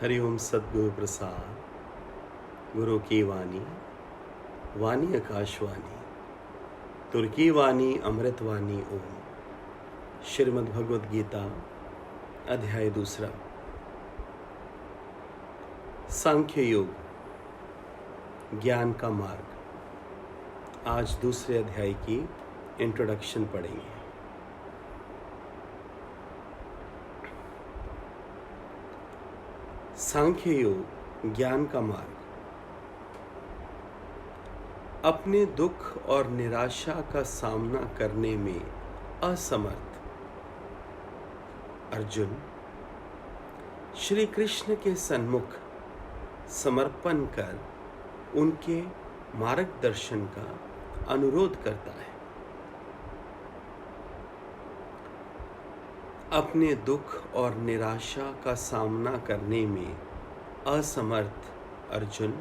हरिओम सद्गुरु प्रसाद। गुरु की वाणी, वाणी आकाशवाणी, तुर्की वाणी अमृतवाणी। ओम। श्रीमद् भगवद गीता अध्याय 2। सांख्य योग, ज्ञान का मार्ग। आज दूसरे अध्याय की इंट्रोडक्शन पढ़ेंगे। सांख्य योग, ज्ञान का मार्ग। अपने दुख और निराशा का सामना करने में असमर्थ अर्जुन श्री कृष्ण के सन्मुख समर्पण कर उनके मार्गदर्शन का अनुरोध करता है। अपने दुख और निराशा का सामना करने में असमर्थ अर्जुन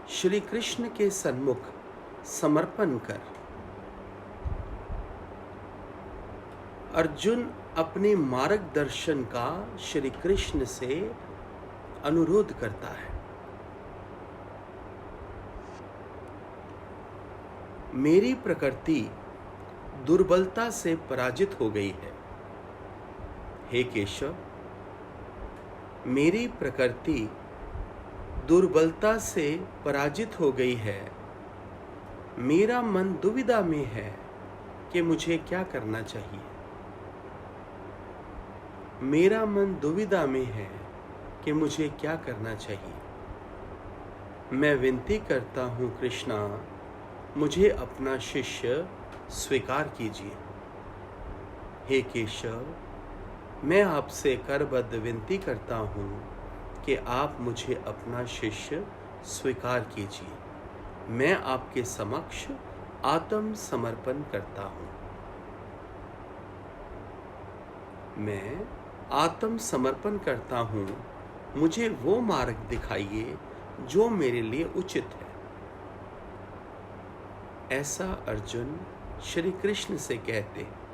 श्री कृष्ण के सन्मुख समर्पण कर अर्जुन अपने मार्गदर्शन का श्री कृष्ण से अनुरोध करता है। मेरी प्रकृति दुर्बलता से पराजित हो गई है। हे केशव, मेरी प्रकृति दुर्बलता से पराजित हो गई है। मेरा मन दुविधा में है कि मुझे क्या करना चाहिए। मेरा मन दुविधा में है कि मुझे क्या करना चाहिए। मैं विनती करता हूँ कृष्णा, मुझे अपना शिष्य स्वीकार कीजिए। हे केशव, मैं आपसे करबद्ध विनती करता हूँ कि आप मुझे अपना शिष्य स्वीकार कीजिए। मैं आपके समक्ष आत्म समर्पण करता हूँ। मैं आत्म समर्पण करता हूँ। मुझे वो मार्ग दिखाइए जो मेरे लिए उचित है। ऐसा अर्जुन श्री कृष्ण से कहते हैं।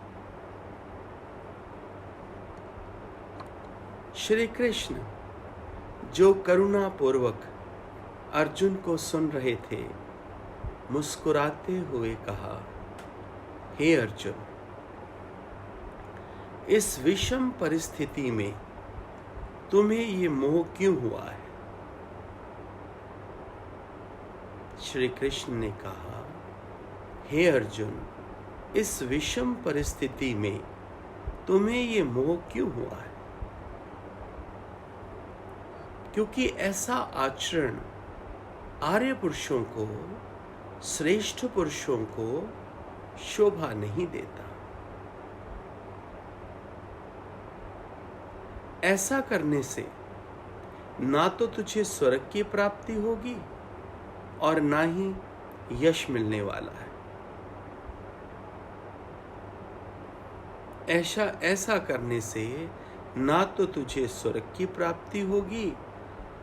श्री कृष्ण जो करुणा पूर्वक अर्जुन को सुन रहे थे, मुस्कुराते हुए कहा, हे अर्जुन, इस विषम परिस्थिति में तुम्हें ये मोह क्यों हुआ है? श्री कृष्ण ने कहा, हे अर्जुन, इस विषम परिस्थिति में तुम्हें ये मोह क्यों हुआ है? क्योंकि ऐसा आचरण आर्य पुरुषों को, श्रेष्ठ पुरुषों को शोभा नहीं देता। ऐसा करने से ना तो तुझे स्वर्ग की प्राप्ति होगी और ना ही यश मिलने वाला है। ऐसा करने से ना तो तुझे स्वर्ग की प्राप्ति होगी,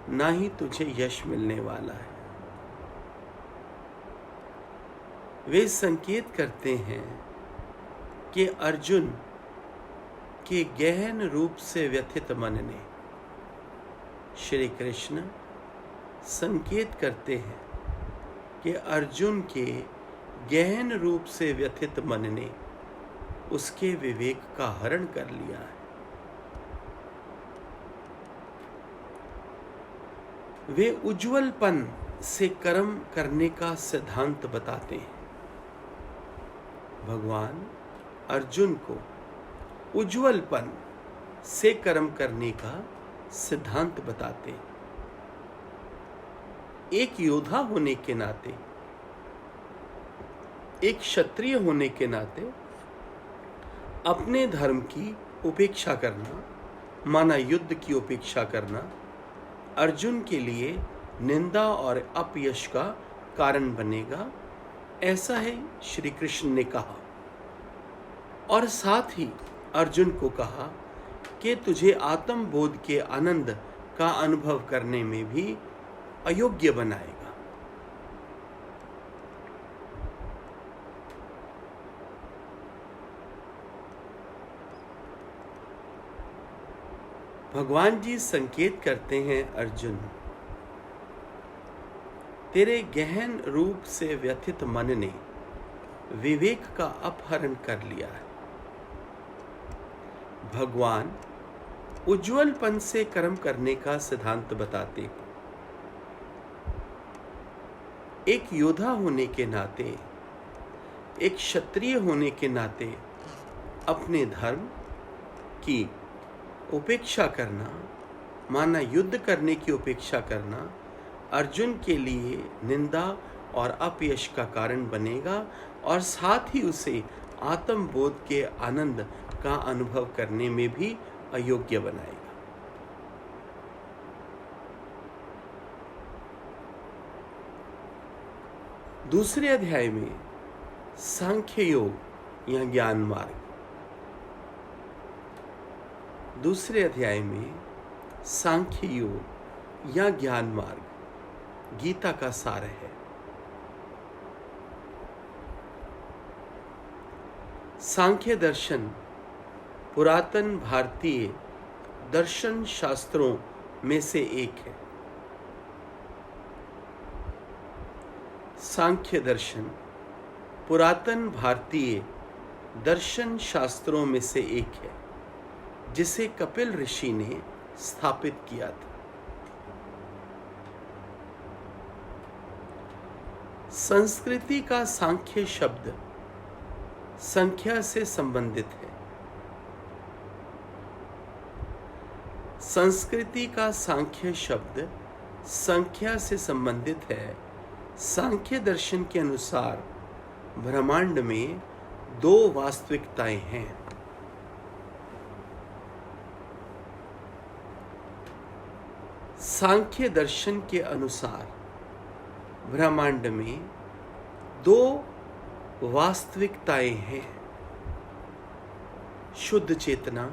ना ही तुझे यश मिलने वाला है। वे संकेत करते हैं कि अर्जुन के गहन रूप से व्यथित मन ने, श्री कृष्ण संकेत करते हैं कि अर्जुन के गहन रूप से व्यथित मन ने उसके विवेक का हरण कर लिया है। वे उज्ज्वलपन से कर्म करने का सिद्धांत बताते हैं। भगवान अर्जुन को उज्ज्वलपन से कर्म करने का सिद्धांत बताते हैं। एक योद्धा होने के नाते, एक क्षत्रिय होने के नाते अपने धर्म की उपेक्षा करना, माना युद्ध की उपेक्षा करना, अर्जुन के लिए निंदा और अपयश का कारण बनेगा। ऐसा है श्री कृष्ण ने कहा। और साथ ही अर्जुन को कहा कि तुझे आत्मबोध के आनंद का अनुभव करने में भी अयोग्य बनाएगा। भगवान जी संकेत करते हैं, अर्जुन, तेरे गहन रूप से व्यथित मन ने विवेक का अपहरण कर लिया है। भगवान उज्ज्वलपन से कर्म करने का सिद्धांत बताते हैं। एक योद्धा होने के नाते, एक क्षत्रिय होने के नाते अपने धर्म की उपेक्षा करना, माना युद्ध करने की उपेक्षा करना, अर्जुन के लिए निंदा और अपयश का कारण बनेगा और साथ ही उसे आत्मबोध के आनंद का अनुभव करने में भी अयोग्य बनाएगा। दूसरे अध्याय में सांख्य योग या ज्ञान मार्ग, दूसरे अध्याय में सांख्य योग या ज्ञान मार्ग गीता का सार है। सांख्य दर्शन पुरातन भारतीय दर्शन शास्त्रों में से एक है। सांख्य दर्शन पुरातन भारतीय दर्शन शास्त्रों में से एक है, जिसे कपिल ऋषि ने स्थापित किया था। संस्कृति का सांख्य शब्द संख्या से संबंधित है। संस्कृति का सांख्य शब्द संख्या से संबंधित है। सांख्य दर्शन के अनुसार ब्रह्मांड में दो वास्तविकताएं हैं। सांख्य दर्शन के अनुसार ब्रह्मांड में दो वास्तविकताएं हैं। शुद्ध चेतना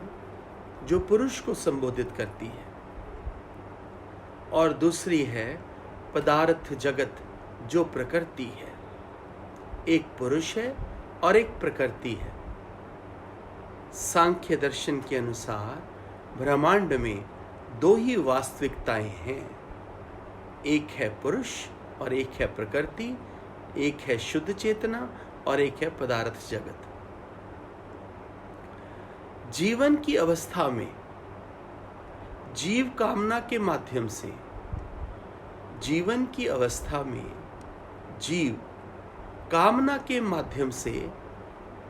जो पुरुष को संबोधित करती है, और दूसरी है पदार्थ जगत जो प्रकृति है। एक पुरुष है और एक प्रकृति है। सांख्य दर्शन के अनुसार ब्रह्मांड में दो ही वास्तविकताएं हैं। एक है पुरुष और एक है प्रकृति, एक है शुद्ध चेतना और एक है पदार्थ जगत। जीवन की अवस्था में जीव कामना के माध्यम से, जीवन की अवस्था में जीव कामना के माध्यम से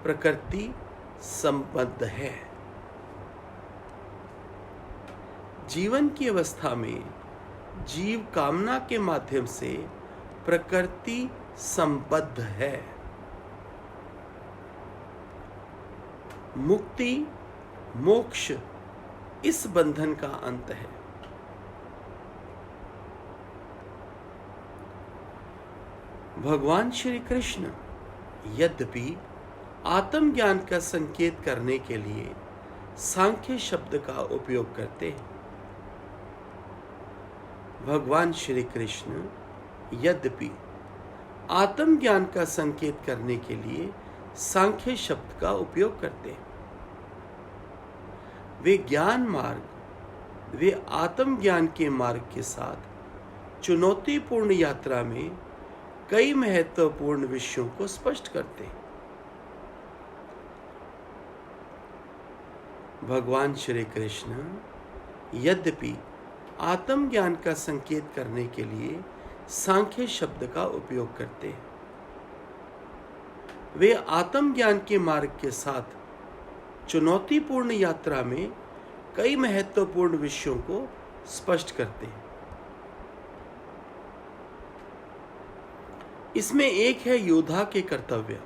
प्रकृति संबद्ध है। जीवन की अवस्था में जीव कामना के माध्यम से प्रकृति संबद्ध है। मुक्ति मोक्ष इस बंधन का अंत है। भगवान श्री कृष्ण यद्यपि आत्मज्ञान का संकेत करने के लिए सांख्य शब्द का उपयोग करते हैं। भगवान श्री कृष्ण यद्यपि आत्मज्ञान का संकेत करने के लिए सांख्य शब्द का उपयोग करते हैं। वे ज्ञान मार्ग, वे आत्मज्ञान के मार्ग के साथ चुनौतीपूर्ण यात्रा में कई महत्वपूर्ण विषयों को स्पष्ट करते हैं। भगवान श्री कृष्ण यद्यपि आत्मज्ञान का संकेत करने के लिए सांख्य शब्द का उपयोग करते हैं, वे आत्मज्ञान के मार्ग के साथ चुनौतीपूर्ण यात्रा में कई महत्वपूर्ण विषयों को स्पष्ट करते हैं। इसमें एक है योद्धा के कर्तव्य,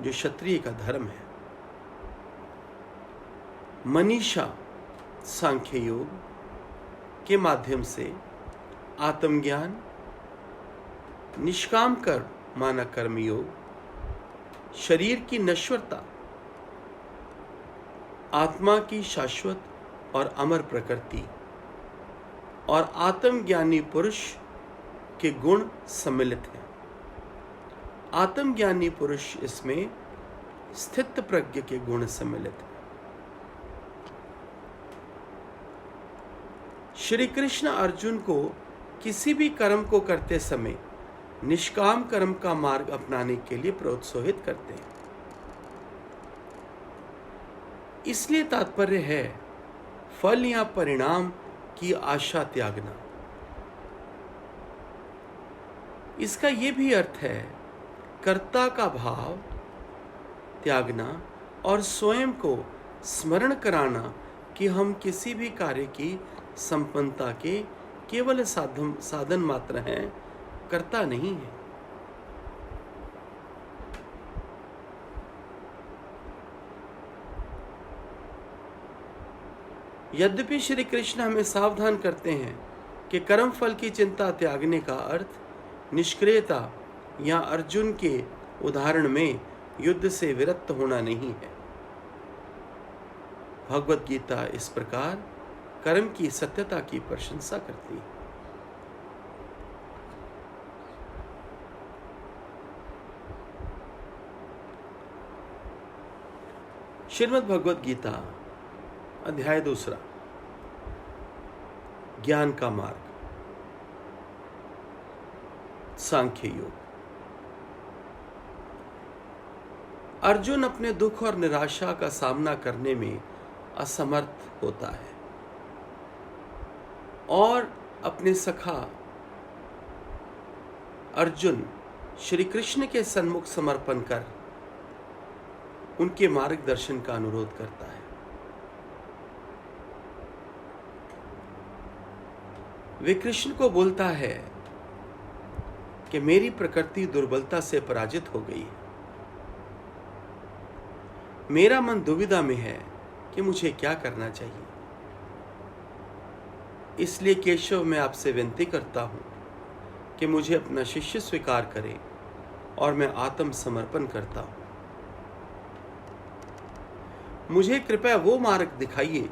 जो क्षत्रिय का धर्म है। मनीषा सांख्य योग के माध्यम से आत्मज्ञान, निष्काम कर्म माना कर्म योग, शरीर की नश्वरता, आत्मा की शाश्वत और अमर प्रकृति और आत्मज्ञानी पुरुष के गुण सम्मिलित हैं। आत्मज्ञानी पुरुष इसमें स्थित प्रज्ञ के गुण सम्मिलित हैं। श्री कृष्ण अर्जुन को किसी भी कर्म को करते समय निष्काम कर्म का मार्ग अपनाने के लिए प्रोत्साहित करते हैं। इसलिए तात्पर्य है फल या परिणाम की आशा त्यागना। इसका यह भी अर्थ है कर्ता का भाव त्यागना और स्वयं को स्मरण कराना कि हम किसी भी कार्य की संपन्नता के केवल साधन मात्र हैं, कर्ता नहीं है। यद्यपि श्री कृष्ण हमें सावधान करते हैं कि कर्म फल की चिंता त्यागने का अर्थ निष्क्रियता या अर्जुन के उदाहरण में युद्ध से विरक्त होना नहीं है। भगवत गीता इस प्रकार कर्म की सत्यता की प्रशंसा करती है। श्रीमद् भगवत गीता अध्याय 2 ज्ञान का मार्ग, सांख्य योग। अर्जुन अपने दुख और निराशा का सामना करने में असमर्थ होता है और अपने सखा अर्जुन श्री कृष्ण के सन्मुख समर्पण कर उनके मार्गदर्शन का अनुरोध करता है। वे कृष्ण को बोलता है कि मेरी प्रकृति दुर्बलता से पराजित हो गई है, मेरा मन दुविधा में है कि मुझे क्या करना चाहिए। इसलिए केशव मैं आपसे विनती करता हूं कि मुझे अपना शिष्य स्वीकार करें और मैं आत्मसमर्पण करता हूं। मुझे कृपया वो मार्ग दिखाइए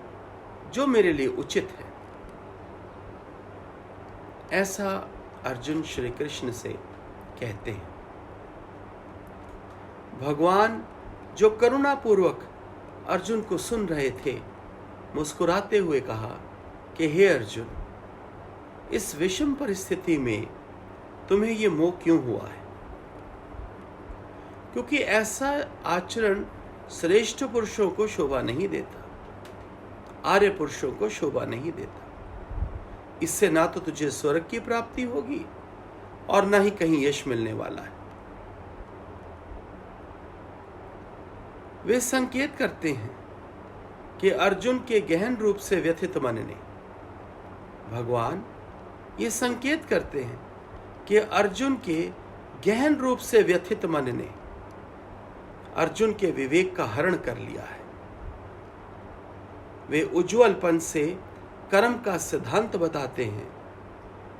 जो मेरे लिए उचित है। ऐसा अर्जुन श्री कृष्ण से कहते हैं। भगवान जो करुणापूर्वक अर्जुन को सुन रहे थे, मुस्कुराते हुए कहा कि हे अर्जुन, इस विषम परिस्थिति में तुम्हें यह मोह क्यों हुआ है? क्योंकि ऐसा आचरण श्रेष्ठ पुरुषों को शोभा नहीं देता, आर्य पुरुषों को शोभा नहीं देता। इससे ना तो तुझे स्वर्ग की प्राप्ति होगी और ना ही कहीं यश मिलने वाला है। वे संकेत करते हैं कि अर्जुन के गहन रूप से व्यथित मन ने, भगवान ये संकेत करते हैं कि अर्जुन के गहन रूप से व्यथित मन ने अर्जुन के विवेक का हरण कर लिया है। वे उज्ज्वलपन से कर्म का सिद्धांत बताते हैं।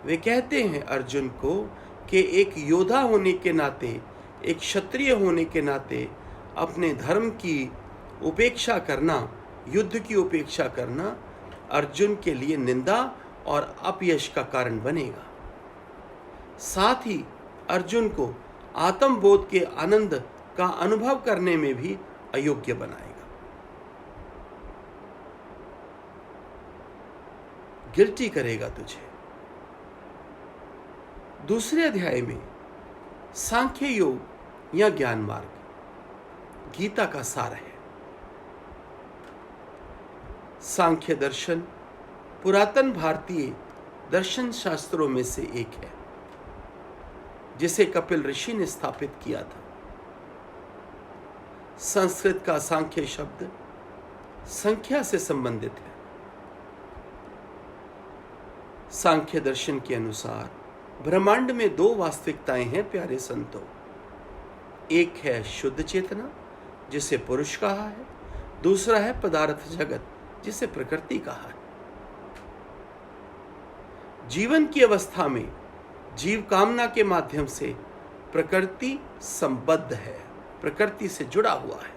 वे कहते हैं अर्जुन को कि एक योद्धा होने के नाते, एक क्षत्रिय होने के नाते अपने धर्म की उपेक्षा करना, युद्ध की उपेक्षा करना अर्जुन के लिए निंदा और अपयश का कारण बनेगा। साथ ही अर्जुन को आत्मबोध के आनंद का अनुभव करने में भी अयोग्य बनाएगा। गिल्टी करेगा तुझे। दूसरे अध्याय में सांख्य योग या ज्ञान मार्ग गीता का सार है। सांख्य दर्शन पुरातन भारतीय दर्शन शास्त्रों में से एक है, जिसे कपिल ऋषि ने स्थापित किया था। संस्कृत का सांख्य शब्द संख्या से संबंधित है। सांख्य दर्शन के अनुसार ब्रह्मांड में 2 वास्तविकताएं हैं प्यारे संतों। एक है शुद्ध चेतना, जिसे पुरुष कहा है। दूसरा है पदार्थ जगत, जिसे प्रकृति कहा है। जीवन की अवस्था में जीव कामना के माध्यम से प्रकृति संबद्ध है, प्रकृति से जुड़ा हुआ है।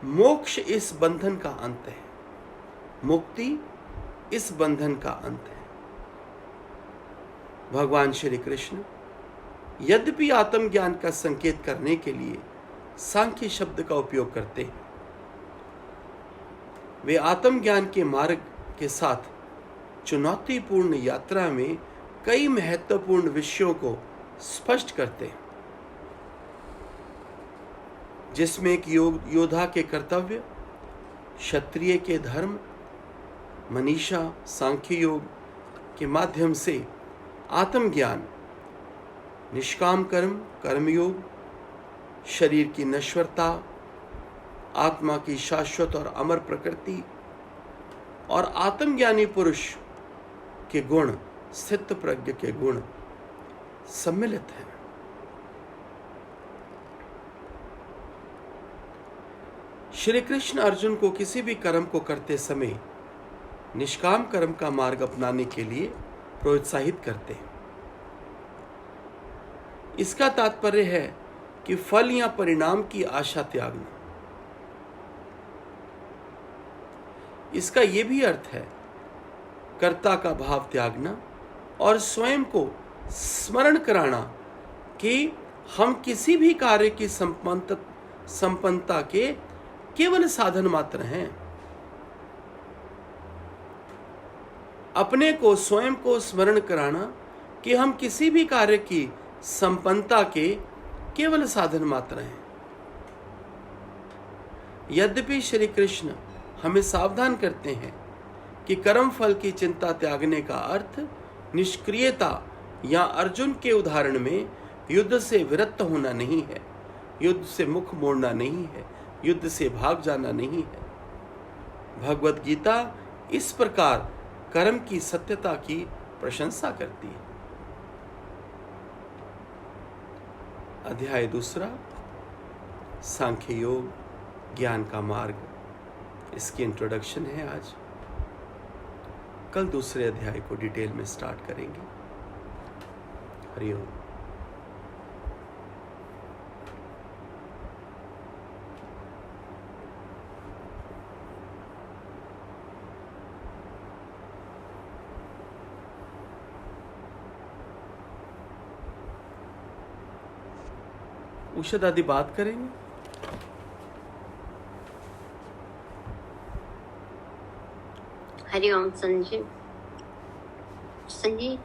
मोक्ष इस बंधन का अंत है, मुक्ति इस बंधन का अंत है। भगवान श्री कृष्ण यद्यपि आत्मज्ञान का संकेत करने के लिए सांख्य शब्द का उपयोग करते हैं, वे आत्मज्ञान के मार्ग के साथ चुनौतीपूर्ण यात्रा में कई महत्वपूर्ण विषयों को स्पष्ट करते हैं, जिसमें एक योद्धा के कर्तव्य, क्षत्रिय के धर्म, मनीषा सांख्य योग के माध्यम से आत्मज्ञान, निष्काम कर्म, कर्मयोग, शरीर की नश्वरता, आत्मा की शाश्वत और अमर प्रकृति और आत्मज्ञानी पुरुष के गुण, स्थित प्रज्ञ के गुण सम्मिलित हैं। श्री कृष्ण अर्जुन को किसी भी कर्म को करते समय निष्काम कर्म का मार्ग अपनाने के लिए प्रोत्साहित करते हैं। इसका तात्पर्य है कि फल या परिणाम की आशा त्यागना। इसका यह भी अर्थ है कर्ता का भाव त्यागना और स्वयं को स्मरण कराना कि हम किसी भी कार्य की संपन्नता के केवल साधन मात्र हैं। अपने को स्वयं को स्मरण कराना कि हम किसी भी कार्य की संपन्नता के केवल साधन मात्र हैं। यद्यपि श्री कृष्ण हमें सावधान करते हैं कि कर्म फल की चिंता त्यागने का अर्थ निष्क्रियता या अर्जुन के उदाहरण में युद्ध से विरक्त होना नहीं है, युद्ध से मुख मोड़ना नहीं है, युद्ध से भाग जाना नहीं है। भगवत गीता इस प्रकार कर्म की सत्यता की प्रशंसा करती है। अध्याय 2, सांख्य योग, ज्ञान का मार्ग, इसकी इंट्रोडक्शन है आज। कल दूसरे अध्याय को डिटेल में स्टार्ट करेंगे। हरिओम। उषा दादी बात करेंगे। हरिओम। संजय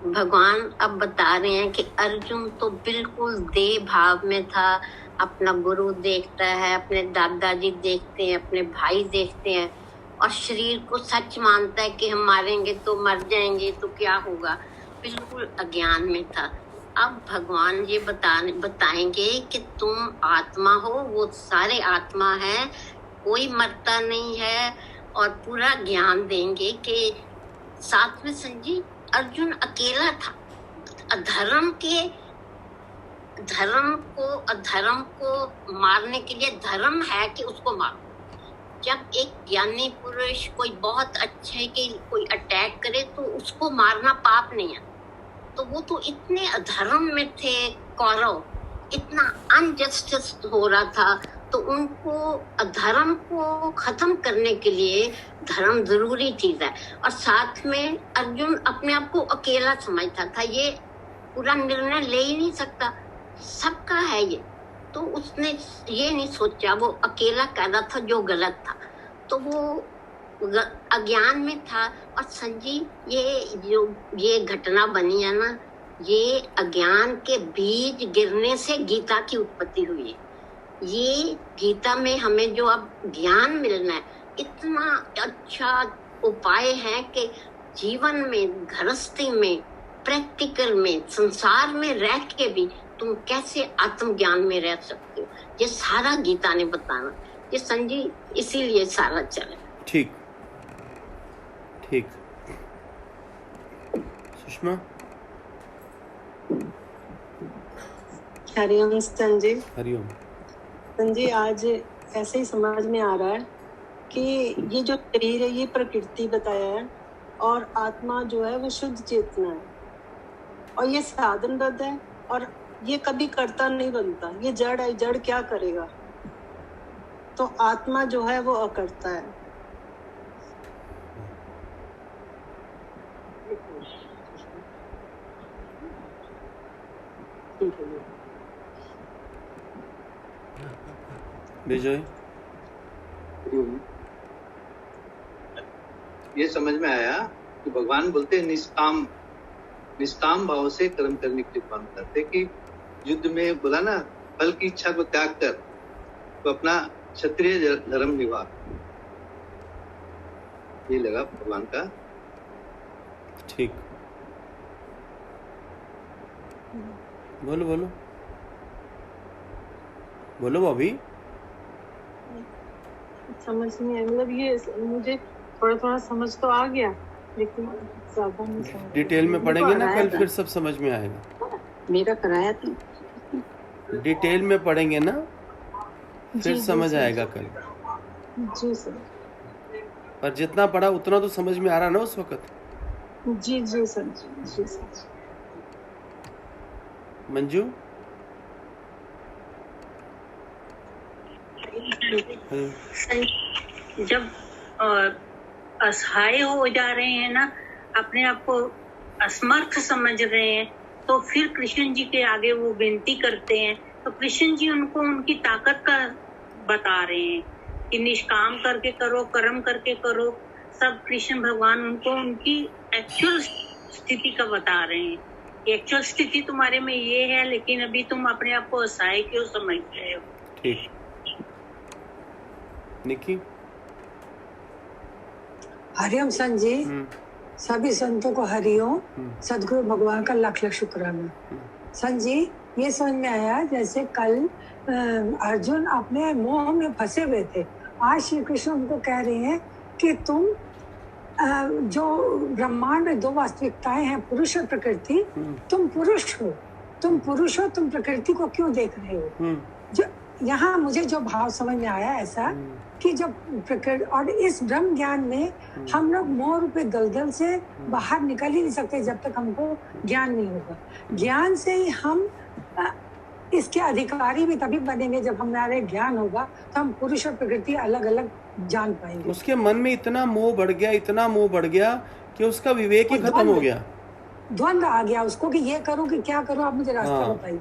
भगवान अब बता रहे हैं कि अर्जुन तो बिल्कुल देह भाव में था, अपना गुरु देखता है, अपने दादाजी देखते हैं, अपने भाई देखते हैं और शरीर को सच मानता है कि हम मारेंगे तो मर जाएंगे तो क्या होगा, बिल्कुल अज्ञान में था। अब भगवान ये बताएंगे कि तुम आत्मा हो, वो सारे आत्मा है, कोई मरता नहीं है और पूरा ज्ञान देंगे कि साथ में संजीव अर्जुन अकेला था। अधर्म को मारने के लिए धर्म है कि उसको मारो। जब एक ज्ञानी पुरुष कोई बहुत अच्छे के कोई अटैक करे तो उसको मारना पाप नहीं है। तो वो तो इतने अधर्म में थे कौरव, इतना अनजस्टिस हो रहा था, तो उनको अधर्म को खत्म करने के लिए धर्म जरूरी चीज है। और साथ में अर्जुन अपने आप को अकेला समझता था, ये पूरा निर्णय ले ही नहीं सकता, सबका है ये। तो उसने ये नहीं सोचा, वो अकेला कर रहा था जो गलत था, तो वो अज्ञान में था। और संजीव ये घटना बनी है ना, ये अज्ञान के बीज गिरने से गीता की उत्पत्ति हुई है। ये गीता में हमें जो अब ज्ञान मिलना है, इतना अच्छा उपाय है कि जीवन में, गृहस्थी में, प्रैक्टिकल में, संसार में रह के भी तुम कैसे आत्मज्ञान में रह सकते हो, ये सारा गीता ने बताना। ये संजीव इसीलिए सारा चले। ठीक ठीक। सुषमा। हरिओम संजीव। हरिओम। संजीव, आज ऐसे ही समझ में आ रहा है कि ये जो शरीर है ये प्रकृति बताया है और आत्मा जो है वो शुद्ध चेतना है और ये साधनबद्ध है और ये कभी कर्ता नहीं बनता। ये जड़ है, जड़ क्या करेगा? तो आत्मा जो है वो अकर्ता है। विजय। ये समझ में आया कि भगवान बोलते हैं निष्काम भाव से कर्म करने की काम करते, कि युद्ध में बोला ना फल की इच्छा को त्याग कर तो अपना क्षत्रिय धर्म निभा। ये लगा भगवान का। ठीक, बोलो बोलो बोलो भाभी। समझ नहीं आया, मतलब ये मुझे थोड़ा थोड़ा समझ तो आ गया, लेकिन ज्यादा नहीं समझ। डिटेल में पढ़ेंगे ना कल, फिर सब समझ में आएगा। मेरा कराया था, डिटेल में पढ़ेंगे ना, फिर समझ आएगा कल। जी सर। पर जितना पढ़ा उतना तो समझ में आ रहा ना उस वक्त। जी जी सर, जी सर। मंजू, जब असहाय हो जा रहे हैं ना, अपने आप को असमर्थ समझ रहे हैं, तो फिर कृष्ण जी के आगे वो विनती करते हैं, तो कृष्ण जी उनको उनकी ताकत का बता रहे हैं कि निष्काम करके करो, कर्म करके करो। सब कृष्ण भगवान उनको उनकी एक्चुअल स्थिति का बता रहे हैं। एक्चुअल स्थिति तुम्हारे में ये है, लेकिन अभी तुम अपने आप को असहाय क्यों समझ रहे हो। ठीक। निकी, हरिओम संत जी, सभी संतों को हरिओम। सदगुरु भगवान का लाख लाख शुक्राना। संत जी, ये समझ में आया जैसे कल अर्जुन अपने मोह में फंसे हुए थे, आज श्री कृष्ण उनको कह रहे हैं कि तुम जो ब्रह्मांड में दो वास्तविकताएं हैं, पुरुष और प्रकृति, तुम पुरुष हो, तुम प्रकृति को क्यों देख रहे हो। जो यहाँ मुझे जो भाव समझ में आया ऐसा कि जब प्रकृति और इस ब्रह्म ज्ञान में हम लोग मोह रूपी दलदल से बाहर निकल ही नहीं सकते जब तक हमको ज्ञान नहीं होगा। ज्ञान से ही हम इसके अधिकारी भी तभी बनेंगे जब हमारे ज्ञान होगा, तो हम पुरुष और प्रकृति अलग अलग जान पाएंगे। उसके मन में इतना मोह बढ़ गया कि उसका विवेक ही खत्म हो गया। द्वंद्व आ गया उसको कि ये करूं कि क्या करूं, आप मुझे रास्ता बताइए।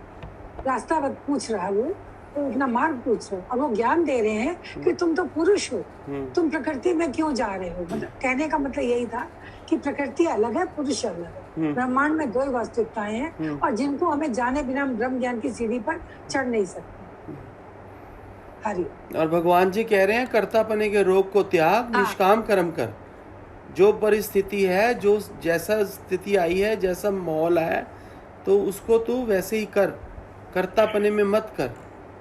रास्ता पूछ रहा है वो, तो अपना मार्ग पूछ रहा है, और वो ज्ञान दे रहे हैं कि तुम तो पुरुष हो, तुम प्रकृति में क्यों जा रहे हो। मतलब कहने का मतलब यही था कि प्रकृति अलग है, पुरुष अलग है। ब्रह्मांड में दो ही वास्तविकताएं हैं, और जिनको हमें जाने बिना हम ब्रह्म ज्ञान की सीढ़ी पर चढ़ नहीं सकते। हरि। और भगवान जी कह रहे हैं कर्तापने के रोग को त्याग, निष्काम कर्म कर। जो परिस्थिति है, जो जैसा स्थिति आई है, जैसा माहौल है, तो उसको तू वैसे ही कर, कर्तापने में मत कर।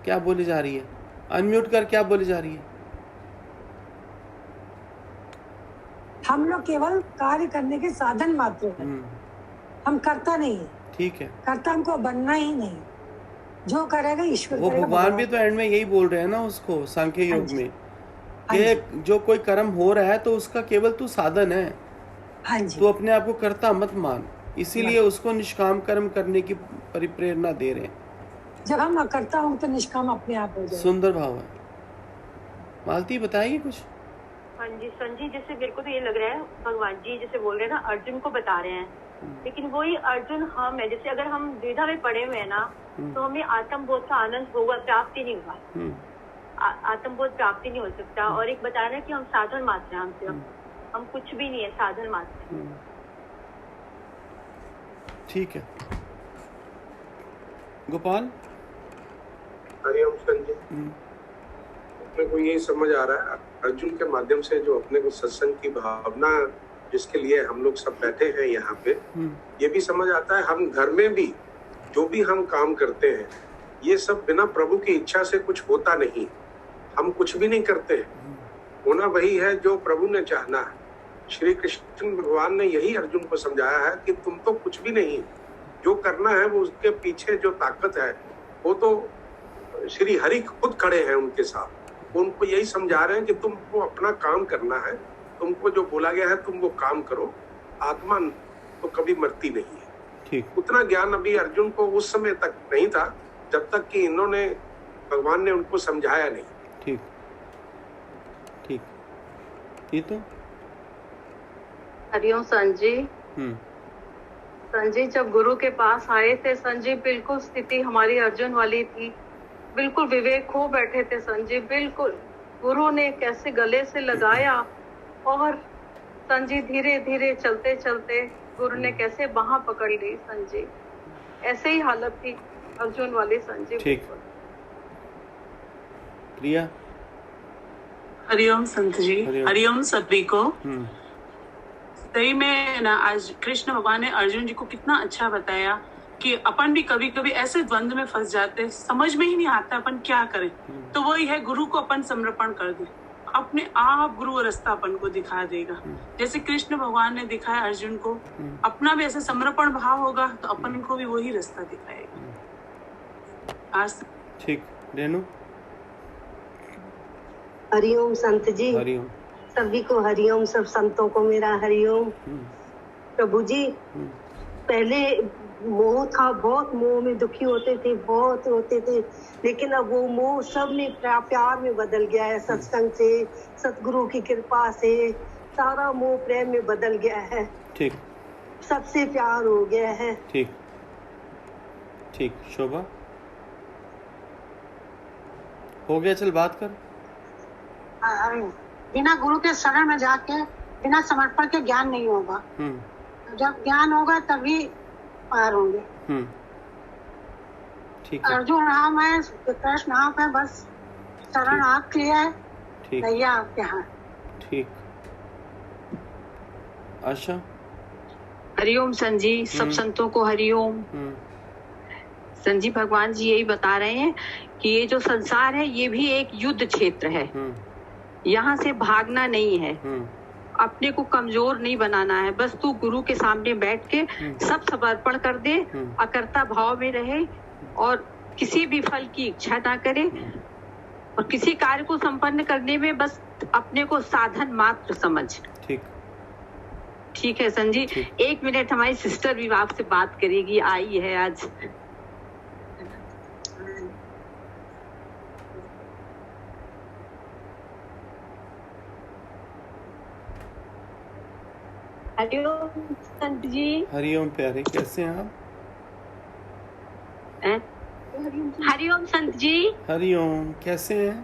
क्या बोली जा रही है? अनम्यूट कर, क्या बोली जा रही है? हम लोग केवल कार्य करने के साधन मात्र हैं, हम करता नहीं है। ठीक है, करता हमको बनना ही नहीं, जो करेगा ईश्वर वो करेगा। भगवान भी तो एंड में यही बोल रहे हैं ना उसको, सांख्य योग में, कि जो कोई कर्म हो रहा है तो उसका केवल तू साधन है। हाँ जी, तू अपने आप को करता मत मान, इसीलिए उसको निष्काम कर्म करने की परिप्रेरणा दे रहे हैं। जब हम अकर्ता हों तो निष्काम अपने आप हो जाए। सुंदर भाव है। मालती बताइए कुछ। हाँ जी संजी, जैसे मेरे को तो ये लग रहा है भगवान जी जैसे बोल रहे हैं ना, अर्जुन को बता रहे हैं, लेकिन वही अर्जुन हम है। जैसे अगर हम द्विधा में पड़े हुए हैं ना, तो हमें आत्मबोध का आनंद होगा, प्राप्ति नहीं होगा। आत्मबोध प्राप्ति नहीं हो सकता। और एक बता रहे हैं कि हम साधन मात्र हैं, हम कुछ भी नहीं है, साधन मात्र हैं। ठीक है गोपाल। हरिओम संजय, अपने को यही समझ आ रहा है अर्जुन के माध्यम से, जो अपने को सत्संग की भावना जिसके लिए हम लोग सब बैठे हैं यहाँ पे, ये भी समझ आता है हम घर में भी जो भी हम काम करते हैं, ये सब बिना प्रभु की इच्छा से कुछ होता नहीं। हम कुछ भी नहीं करते हैं, होना वही है जो प्रभु ने चाहना है। श्री कृष्ण भगवान ने यही अर्जुन को समझाया है कि तुम तो कुछ भी नहीं, जो करना है वो उसके पीछे जो ताकत है वो तो श्री हरि खुद खड़े हैं उनके साथ। उनको यही समझा रहे हैं कि तुमको अपना काम करना है, तुमको जो बोला गया है तुम वो काम करो, आत्मा तो कभी मरती नहीं है। ठीक। उतना ज्ञान अभी अर्जुन को उस समय तक नहीं था जब तक कि इन्होंने भगवान ने उनको समझाया नहीं। ठीक ठीक। ये तो हरिओम संजी। संजी जब गुरु के पास आए थे संजी, बिल्कुल स्थिति हमारी अर्जुन वाली थी, बिल्कुल विवेक खो बैठे थे संजी। बिल्कुल गुरु ने कैसे गले से लगाया और संजी धीरे धीरे चलते चलते गुरु ने कैसे बाह पकड़ ली संजी। ऐसे ही हालत थी अर्जुन वाली संजी। ठीक। प्रिया। हरिओम संत जी। हरिओम सभी को। सही में ना, आज कृष्ण भगवान ने अर्जुन जी को कितना अच्छा बताया कि अपन भी कभी कभी ऐसे द्वंद्व में फंस जाते, समझ में ही नहीं आता अपन क्या करें। तो वही है, गुरु को अपन समर्पण कर दे, अपने आप गुरु रास्ता अपन को दिखा देगा। जैसे कृष्ण भगवान ने दिखाया अर्जुन को, अपना भी ऐसे समर्पण भाव होगा तो अपन को भी वही रास्ता दिखाएगा। आज ठीक। रेनू। हरिओम संत जी। हरिओम। सभी को हरिओम, सब संतों को मेरा हरिओम। प्रभु जी, पहले मोह था, बहुत मोह में दुखी होते थे, बहुत होते थे, लेकिन अब वो मोह सब में प्यार में बदल गया है। सत्संग से, सतगुरु की कृपा से सारा मोह प्रेम में बदल गया है। ठीक। सबसे प्यार हो गया है। ठीक ठीक। शोभा हो गया, चल बात कर। बिना गुरु के शरण में जाके, बिना समर्पण के ज्ञान नहीं होगा। जब ज्ञान होगा तभी पार होंगे। ठीक है। अर्जुन राम है, कृष्ण आप है, बस शरण आपके है, भैया आपके हाथ। ठीक। आशा। हरिओम संजी, सब संतों को हरिओम। संजी, भगवान जी यही बता रहे हैं कि ये जो संसार है ये भी एक युद्ध क्षेत्र है। यहाँ से भागना नहीं है, अपने को कमजोर नहीं बनाना है। बस तू गुरु के सामने बैठ के सब समर्पण कर दे, अकर्ता भाव में रहे और किसी भी फल की इच्छा ना करे, और किसी कार्य को संपन्न करने में बस अपने को साधन मात्र समझ। ठीक। ठीक है संजी। 1 मिनट, हमारी सिस्टर भी आपसे बात करेगी, आई है आज। हरिओम संत जी। हरिओम प्यारे, कैसे हैं आप? हरिओम संत जी। हरिओम, कैसे हैं?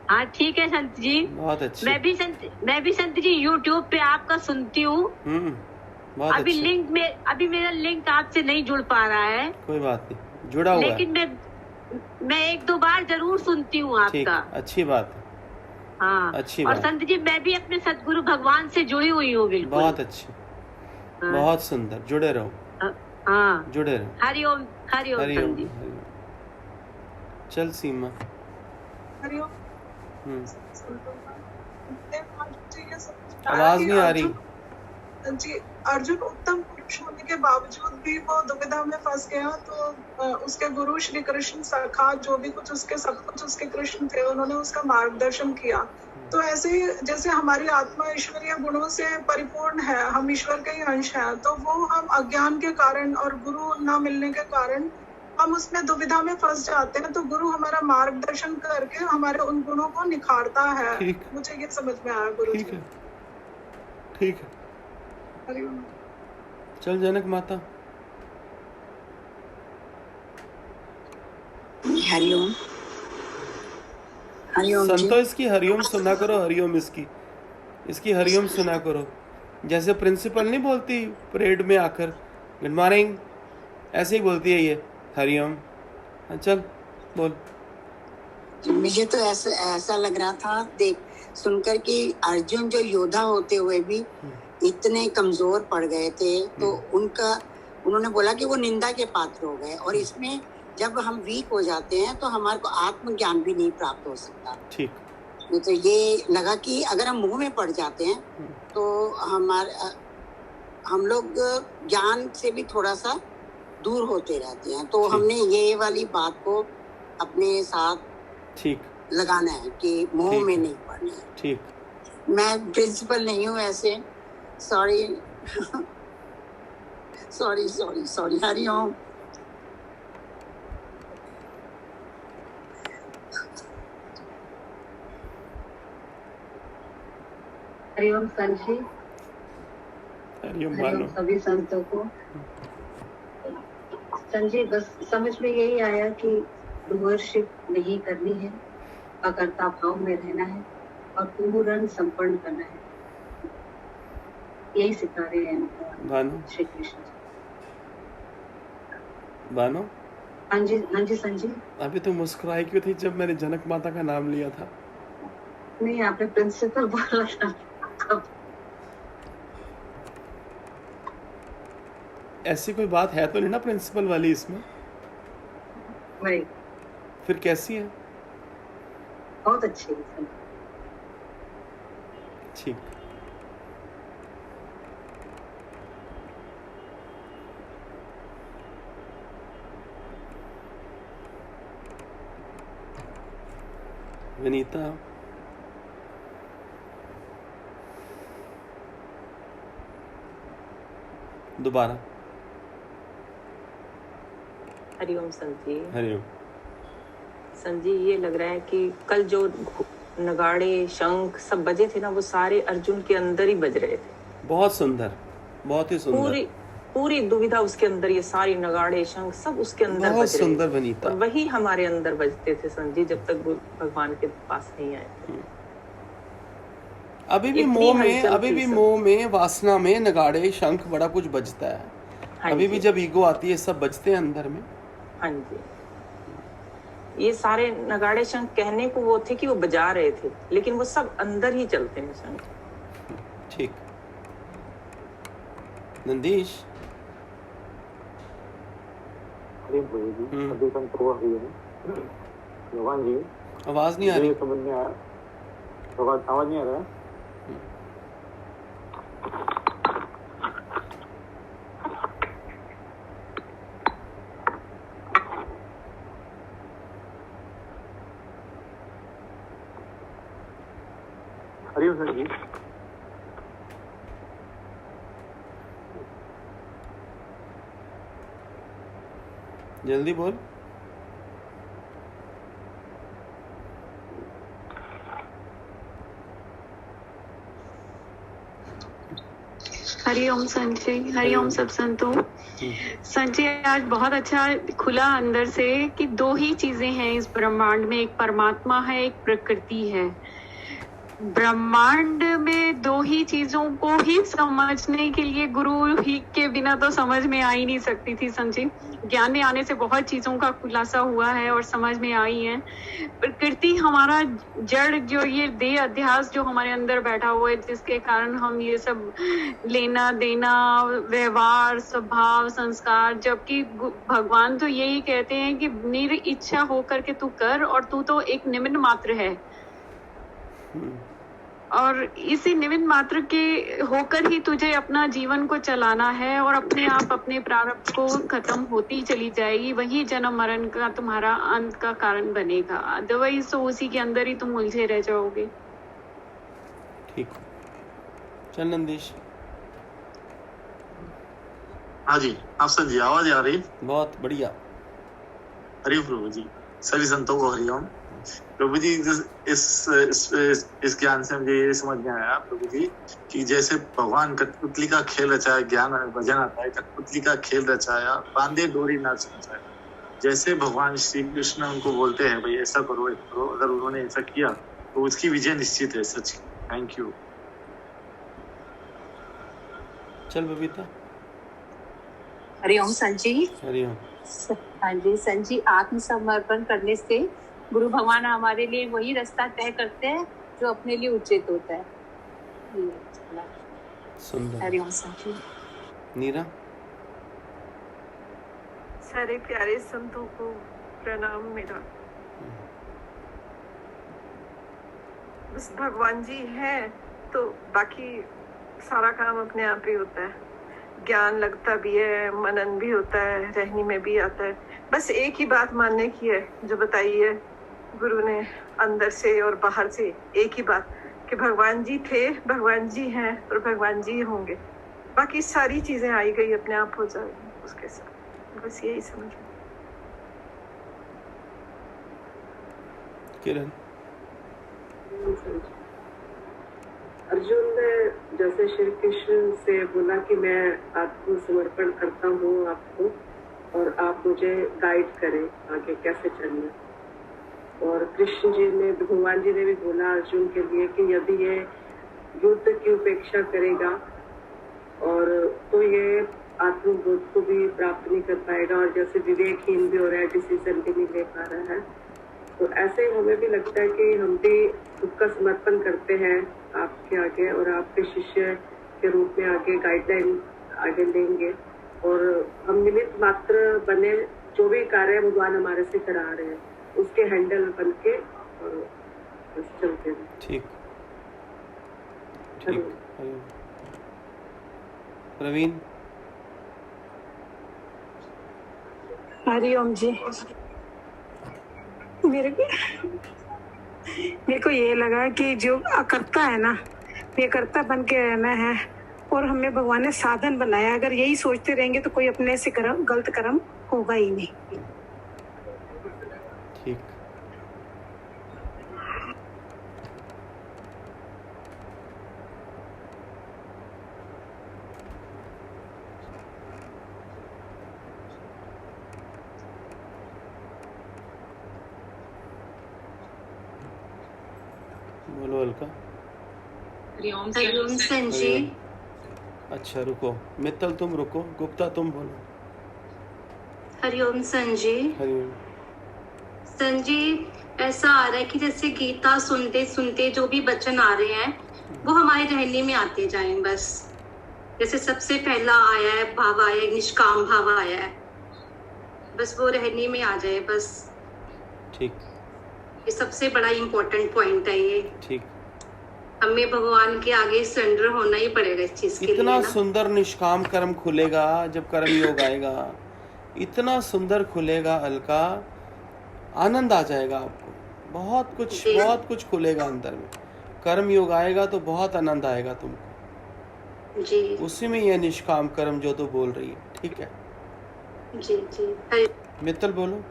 हाँ ठीक है संत जी। बहुत अच्छे। मैं भी संत जी यूट्यूब पे आपका सुनती हूँ। अभी अच्छे। लिंक में, अभी मेरा लिंक आपसे नहीं जुड़ पा रहा है। कोई बात नहीं, जुड़ा हुआ है। लेकिन मैं 1-2 बार जरूर सुनती हूँ आपका। अच्छी बात है। हाँ, अच्छी और बात। संत जी, मैं भी अपने सतगुरु भगवान से जुड़ी हुई हूँ बिल्कुल। बहुत अच्छी। बहुत सुंदर, जुड़े रहो। हाँ, जुड़े रहो। हरिओम। हरिओम संत जी। चल सीमा। हरिओम। आवाज नहीं आ रही जी। अर्जुन उत्तम पुरुष होने के बावजूद भी वो दुविधा में फंस गया, तो उसके गुरु श्री कृष्ण सखा जो भी कुछ उसके, सब कुछ उसके कृष्ण थे, उन्होंने उसका मार्गदर्शन किया। तो ऐसे ही जैसे हमारी आत्मा ईश्वरीय गुणों से परिपूर्ण है, हम ईश्वर के ही अंश हैं, तो वो हम अज्ञान के कारण और गुरु न मिलने के कारण हम उसमें दुविधा में फंस जाते हैं। तो गुरु हमारा मार्गदर्शन करके हमारे उन गुणों को निखारता है। मुझे ये समझ में आया गुरु जी। ठीक है। चल जनक माता। हरिओम। हरिओम। संतो इसकी हरिओम सुना करो, हरिओम इसकी हरिओम सुना करो। जैसे प्रिंसिपल नहीं बोलती परेड में आकर गुड मॉर्निंग, ऐसे ही बोलती है ये हरिओम। चल बोल। मुझे तो ऐसा लग रहा था देख सुनकर कि अर्जुन जो योद्धा होते हुए भी इतने कमजोर पड़ गए थे, तो उन्होंने बोला कि वो निंदा के पात्र हो गए। और इसमें जब हम वीक हो जाते हैं तो हमारे को आत्मज्ञान भी नहीं प्राप्त हो सकता। ठीक। तो ये लगा कि अगर हम मुंह में पड़ जाते हैं तो हम लोग ज्ञान से भी थोड़ा सा दूर होते रहते हैं। तो हमने ये वाली बात को अपने साथ लगाना है कि मुंह में नहीं पड़ना है। ठीक। मैं प्रिंसिपल नहीं हूँ ऐसे, sorry sorry sorry sorry. Hariom. Hariom संत जी। हरिओम सभी संतों को। संजय, बस समझ में यही आया कि डूअरशिप नहीं करनी है, अकर्ता भाव में रहना है और पूर्ण संपन्न करना है। यही सिखा रहे हैं भानु श्री कृष्ण जी। भानु हाँ जी संजी। अभी तो मुस्कुराई क्यों थी जब मैंने जनक माता का नाम लिया था? नहीं, आपने प्रिंसिपल बोला था। ऐसी कोई बात है तो नहीं ना प्रिंसिपल वाली इसमें? नहीं। फिर कैसी है? बहुत अच्छी है। ठीक। विनीता दोबारा। हरिओम संत जी। हरिओम संत जी, ये लग रहा है कि कल जो नगाड़े शंख सब बजे थे ना, वो सारे अर्जुन के अंदर ही बज रहे थे। बहुत सुंदर, बहुत ही सुंदर। पूरी दुविधा उसके अंदर, ये सारी नगाड़े शंख सब उसके अंदर बहुत बज रहे सुंदर वनीता। और वही हमारे अंदर बजते थे संत जी, जब तक भगवान के पास नहीं आए थे। अभी भी मोह में वासना में नगाड़े शंख बड़ा कुछ बजता है। हाँ अभी भी जब ईगो आती है सब बजते हैं अंदर में। हाँ जी, ये सारे नगाड़े शंख कहने को वो थे कि वो बजा रहे थे, लेकिन वो सब अंदर ही चलते हैं शंख। ठीक। नंदीश भगवान जी आवाज नहीं आ रही। समझ में आया, आवाज नहीं आ रहा है। हरिओम सर जी। जल्दी बोल। हरिओम संत जी। हरिओम सब संतों। संत जी, आज बहुत अच्छा खुला अंदर से कि दो ही चीजें हैं इस ब्रह्मांड में, एक परमात्मा है, एक प्रकृति है। ब्रह्मांड में दो ही चीजों को ही समझने के लिए गुरु ही के बिना तो समझ में आ ही नहीं सकती थी संत जी। ज्ञान में आने से बहुत चीजों का खुलासा हुआ है और समझ में आई है। प्रकृति हमारा जड़, जो ये देह अध्यास जो हमारे अंदर बैठा हुआ है, जिसके कारण हम ये सब लेना देना, व्यवहार, स्वभाव, संस्कार, जबकि भगवान तो यही कहते हैं कि मेरी इच्छा होकर के तू कर, और तू तो एक निमित्त मात्र है। और इसी निमित्त मात्र के होकर ही तुझे अपना जीवन को चलाना है, और अपने आप अपने प्रारब्ध को खत्म होती चली जाएगी। वही जन्म मरण का तुम्हारा अंत का कारण बनेगा, अदरवाइज तो उसी के अंदर ही तुम उलझे रह जाओगे। ठीक। चल नंदीश। हाँ जी, आप सर जी आवाज आ रही? बहुत बढ़िया। हरिओम प्रभु जी, सभी संतों को हरिओम। प्रभु जी, इस ज्ञान से मुझे ये समझ में आया प्रभु जी कि जैसे भगवान कठपुतली का खेल रचाया, ज्ञान भजन आता है, कठपुतली का खेल रचाया, बांधे डोरी ना समझाया। जैसे भगवान श्री कृष्ण उनको बोलते हैं भाई ऐसा करो ऐसा करो, अगर उन्होंने ऐसा किया तो उसकी विजय निश्चित है। सच। Thank you. चल बबीता। हरिओम संजी। हरिओम। हाँ जी संजी, आत्मसमर्पण करने से गुरु भगवान हमारे लिए वही रास्ता तय करते हैं जो अपने लिए उचित होता है। सुंदर। हरिओम संजी। नीरा। सारे प्यारे संतों को प्रणाम मेरा। बस भगवान जी हैं तो बाकी सारा काम अपने आप ही होता है। ज्ञान लगता भी है, मनन भी होता है, रहनी में भी आता है। बस एक ही बात मानने की है जो बताई है गुरु ने, अंदर से और बाहर से एक ही बात कि भगवान जी थे, भगवान जी हैं और भगवान जी होंगे। बाकी सारी चीजें आई गई अपने आप हो जाएगी उसके साथ। बस यही समझ। किरण। अर्जुन ने जैसे श्री कृष्ण से बोला कि मैं आत्मसमर्पण करता हूँ आपको और आप मुझे गाइड करें आगे कैसे चलना। और कृष्ण जी ने, भगवान जी ने भी बोला अर्जुन के लिए कि यदि ये युद्ध की उपेक्षा करेगा और तो ये आत्मबोध को भी प्राप्त नहीं कर पाएगा, और जैसे विवेकहीन भी हो रहा है, डिसीजन भी नहीं ले पा रहा है। तो ऐसे ही हमें भी लगता है कि हम भी खुद का समर्पण करते हैं आपके आगे, और आपके शिष्य के रूप में आगे गाइडलाइन आगे लेंगे, और हम निमित्त मात्र बने, जो भी कार्य भगवान हमारे से करा रहे हैं उसके हैंडल बन के और बस चलते हैं। ठीक ठीक। प्रवीण। हरिओम जी। मेरे को ये लगा कि जो अकर्ता है ना, ये कर्ता बन के रहना है, और हमें भगवान ने साधन बनाया। अगर यही सोचते रहेंगे तो कोई अपने से गलत कर्म होगा ही नहीं। ठीक। बोलो अलका। हरिओम संजी। अच्छा रुको, मित्तल तुम रुको, गुप्ता तुम बोलो। हरिओम संजी। हरिओम। संजी, ऐसा आ रहा है कि जैसे गीता सुनते सुनते जो भी वचन आ रहे हैं वो हमारे रहने में आते जाएं बस। जैसे सबसे पहला आया है भाव आया है, निष्काम भाव आया है, बस वो रहने में आ जाए बस। ठीक। ये सबसे बड़ा इम्पोर्टेंट पॉइंट है ये। ठीक। हमें भगवान के आगे सरेंडर होना ही पड़ेगा इस चीज के लिए। इतना सुंदर निष्काम कर्म खुलेगा जब कर्म योग आएगा, इतना सुंदर खुलेगा अलका, आनंद आ जाएगा आपको। बहुत कुछ खुलेगा अंदर में। कर्म योग आएगा तो बहुत आनंद आएगा तुमको जी। उसी में यह निष्काम कर्म जो तो बोल रही है। ठीक है जी जी। मित्तल बोलो।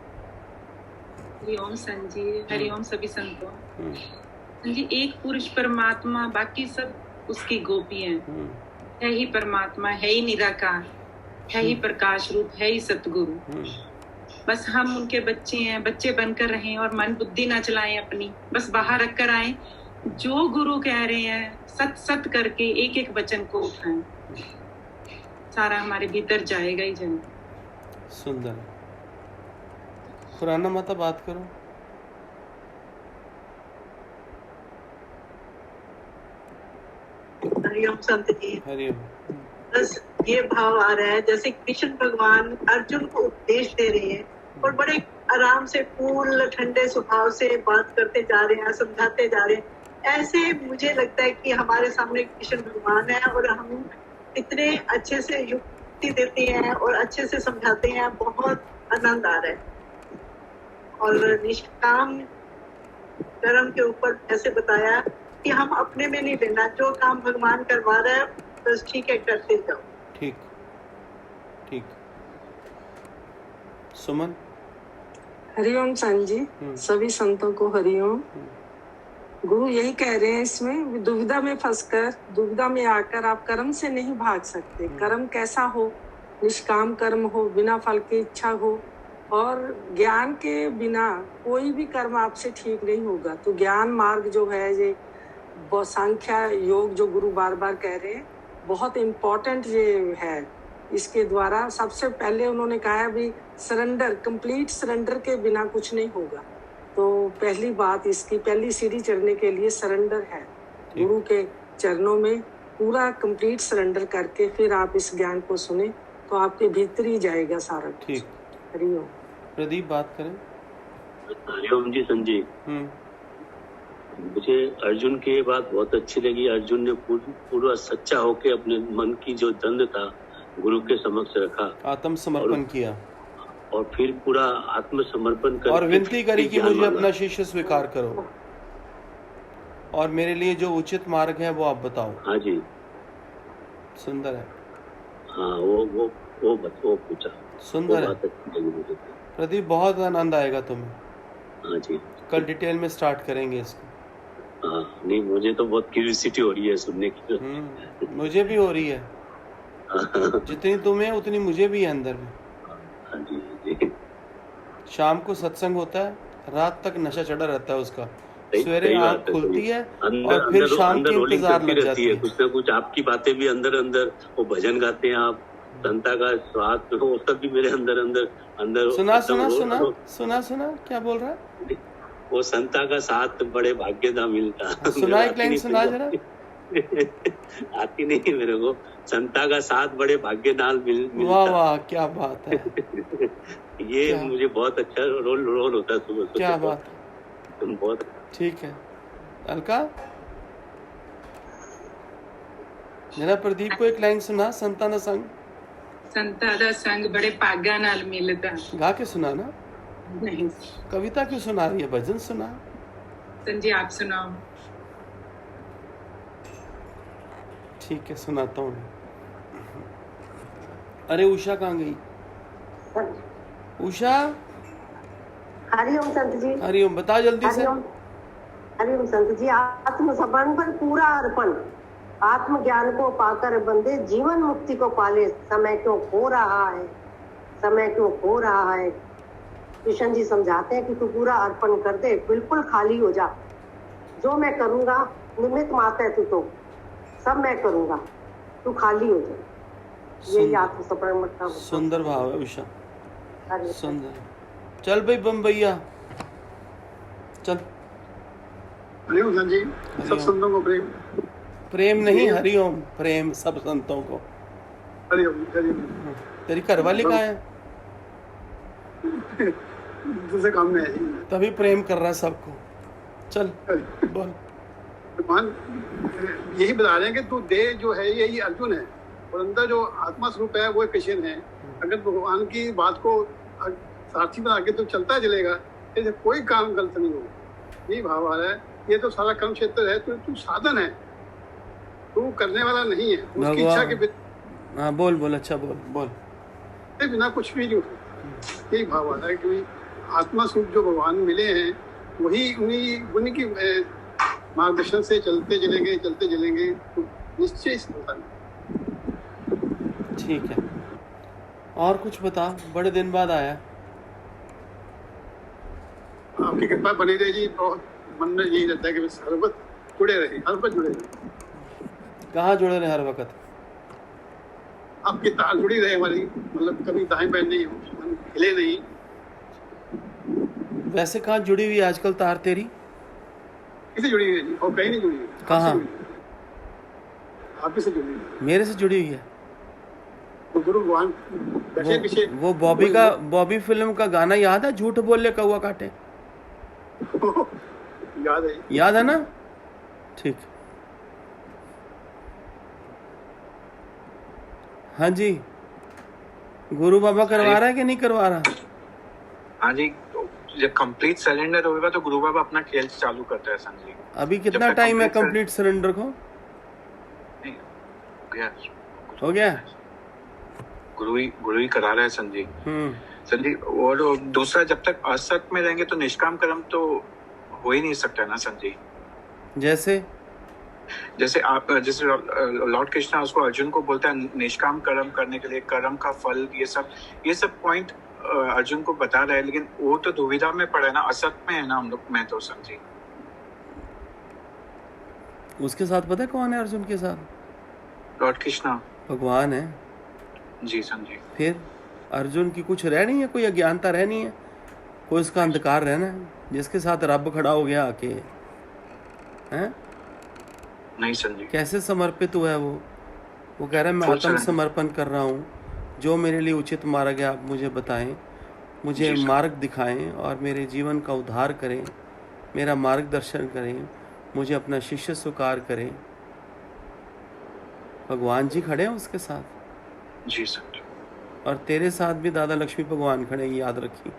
हरिओम संजी। हरिओम सभी संतों। संजी, एक पुरुष परमात्मा, बाकी सब उसकी गोपी हैं। है ही परमात्मा, है ही निराकार, है ही प्रकाश रूप, है ही सतगुरु। बस हम उनके बच्चे हैं, बच्चे बनकर रहें और मन बुद्धि ना चलाएं अपनी, बस बाहर रख कर आए। जो गुरु कह रहे हैं सत सत करके एक एक वचन को उठाएं, सारा हमारे भीतर जाएगा ही जाएगा। सुंदर। खुराना माता बात करो। हरिओम संत जी। हरिओम। बस ये भाव आ रहा है जैसे कृष्ण भगवान अर्जुन को उपदेश दे रहे हैं और बड़े आराम से कूल ठंडे स्वभाव से बात करते जा रहे हैं, समझाते जा रहे हैं। ऐसे मुझे लगता है कि हमारे सामने कृष्ण भगवान है और हम इतने अच्छे से युक्ति देते हैं और अच्छे से समझाते हैं, बहुत आनंद आ रहा है। और निष्काम कर्म के ऊपर ऐसे बताया कि हम अपने में नहीं लेना, जो काम भगवान करवा रहा है बस ठीक है करते जाओ। ठीक ठीक। सुमन। हरिओम संजी। सभी संतों को हरिओम। गुरु यही कह रहे हैं इसमें, दुविधा में फंसकर, दुविधा में आकर आप कर्म से नहीं भाग सकते। कर्म कैसा हो, निष्काम कर्म हो, बिना फल की इच्छा हो, और ज्ञान के बिना कोई भी कर्म आपसे ठीक नहीं होगा। तो ज्ञान मार्ग जो है, ये सांख्या योग जो गुरु बार बार कह रहे हैं, बहुत इम्पोर्टेंट ये है। इसके द्वारा सबसे पहले उन्होंने कहा भी सरेंडर, कंप्लीट सरेंडर के बिना कुछ नहीं होगा। तो पहली बात, इसकी पहली सीढ़ी चढ़ने के लिए सरेंडर है। गुरु के चरणों में पूरा कंप्लीट सरेंडर करके फिर आप इस ज्ञान को सुने तो आपके भीतर ही जाएगा सारा। ठीक। हरिओम। प्रदीप बात करें। हरिओम जी संजय। मुझे अर्जुन की ये बात बहुत अच्छी लगी। अर्जुन ने पूरा सच्चा होके अपने मन की जो द्वंद था गुरु के समक्ष रखा, आत्मसमर्पण किया, और फिर पूरा आत्मसमर्पण कर और विनती करी कि मुझे अपना शिष्य स्वीकार करो और मेरे लिए जो उचित मार्ग है वो आप बताओ। हाँ जी। सुंदर है। हाँ वो पूछा। सुंदर है प्रदीप, बहुत आनंद आएगा तुम्हें। हाँ जी। कल डिटेल में स्टार्ट करेंगे इसको। हाँ नहीं, मुझे तो बहुत क्यूरियोसिटी हो रही है सुनने की। मुझे भी हो रही है। जितनी तुम्हें उतनी मुझे भी है अंदर में। हाँ जी। शाम को सत्संग होता है, रात तक नशा चढ़ा रहता है उसका, सवेरे सही आँख बात है, खुलती सही। है अंदर और फिर अंदर शाम अंदर के रोलिंग इंतजार चलती लग रहती जाती है, है। कुछ ना कुछ आपकी बातें भी अंदर अंदर, वो भजन गाते हैं आप, संता का स्वाद, वो सब भी मेरे अंदर अंदर अंदर सुना एकदम सुना रो- सुना रो- सुना सुना क्या बोल रहा है? वो संता का साथ बड़े भाग्य ना मिलता। सुना, एक आती लाइन नहीं सुना मेरे जरा। को। आती नहीं है मेरे को। संता का साथ बड़े भाग्य नाल मिलता। वाह वाह, क्या बात है, ये क्या? मुझे बहुत अच्छा रोल होता है सुबह सुबह। क्या बात है, बहुत ठीक है। अलका, मेरा प्रदीप को एक लाइन सुना, संतान संग संता दा संग बड़े पागा नाल मिलता। गा के सुना ना। नहीं कविता क्यों सुना रही है, भजन सुना। संजी आप सुनाओ। ठीक है, सुनाता हूँ। अरे उषा कहाँ गई? उषा, हरिओम संत जी। हरिओम, बता जल्दी से। हरिओम, हरिओम संत जी। आत्म समर्पण पूरा अर्पण, आत्म ज्ञान को पाकर बंदे जीवन मुक्ति को पाले। समय क्यों खो रहा है, समय क्यों खो रहा है। कृष्ण जी समझाते हैं कि तू पूरा अर्पण कर दे, बिल्कुल खाली हो जा। जो मैं करूंगा निमित्त मात्र है, तू तो सब मैं करूंगा, तू खाली हो जा। यही आत्म समर्पण का सुंदर भाव है उषा, हरिओम। सुंदर। चल भाई बम्बैया, चल। हरिओम संत जी, सब संतों को प्रेम। प्रेम नहीं, हरिओम, प्रेम सब संतों को। हरिओम हरिओम। तेरी घरवाली कहाँ है? दूसरे काम में है जी। तभी प्रेम कर रहा है सबको। चल बोल। भगवान यही बता रहे हैं कि तू देह जो है यही अर्जुन है, और अंदर जो आत्मा स्वरूप है वो कृष्ण है। अगर भगवान की बात को सारथी बना के तू चलता चलेगा, ऐसे कोई काम गलत नहीं होगा। यही भाव आ रहा है। ये तो सारा कर्म क्षेत्र है, तू साधन है, तू करने वाला नहीं है। उसकी इच्छा के बिना। हाँ बोल बोल, अच्छा बोल बोल। बिना कुछ भी नहीं होता। यही भाव आ रहा है कि आत्मा स्वरूप जो भगवान मिले हैं वही उन्हीं की मार्गदर्शन से चलते चलेंगे तो निश्चय होता है। ठीक है, और कुछ बता, बड़े दिन बाद आया। आपकी कृपा बनी रहे जी। बहुत मन में यही रहता है कि हर वक्त जुड़े रहे, हर वक्त जुड़े रहे। कहाँ जुड़े रहे हर वक्त? आपकी तार जुड़ी रहे हमारी, मतलब कभी दाएं बाएं नहीं हिले नहीं। वैसे कहाँ जुड़ी हुई है आजकल तार तेरी? किसे जुड़ी हुई है जी? और कहीं नहीं जुड़ी हुई। कहाँ? आपसे जुड़ी हुई है। मेरे से जुड़ी हुई है। तो गुरु भगवान बैठे पीछे। वो बॉबी फिल्म का गाना याद है, झूठ बोले कौवा काटे? याद है ना? ठीक। हाँ जी, गुरु बाबा करवा रहा है कि नहीं करवा रहा? हाँ जी, जब कंप्लीट सरेंडर होगा तो गुरु बाबा अपना खेल चालू करते हैं संजी। अभी कितना टाइम है कंप्लीट सरेंडर को? हो गया? गुरु ही करा रहा है संजी। संजी, और दूसरा, जब तक असत में रहेंगे तो निष्काम कर्म तो हो ही नहीं सकता ना संजी। जैसे लॉर्ड कृष्णा उसको अर्जुन को बोलता है निष्काम कर्म करने के लिए, कर्म का फल, ये सब पॉइंट अर्जुन को बता रहा है, लेकिन वो तो दुविधा में पड़ा है ना, असत में है ना हम लोग। मैं तो समझी उसके साथ पता है कौन है अर्जुन के साथ? लॉर्ड कृष्णा भगवान है जी समझी। फिर अर्जुन की कुछ रह नहीं है, कोई अज्ञानता रह नहीं है, कोई उसका अंधकार रहना है जिसके साथ रब खड़ा हो गया आके हैं? नहीं समझी। कैसे समर्पित हुआ है वो कह रहा है मैं आत्म समर्पण कर रहा हूँ, जो मेरे लिए उचित मार्ग है आप मुझे बताएं, मुझे मार्ग दिखाएं और मेरे जीवन का उद्धार करें, मेरा मार्गदर्शन करें, मुझे अपना शिष्य स्वीकार करें। भगवान जी खड़े हैं उसके साथ जी सर। और तेरे साथ भी दादा लक्ष्मी भगवान खड़े हैं, याद रखी,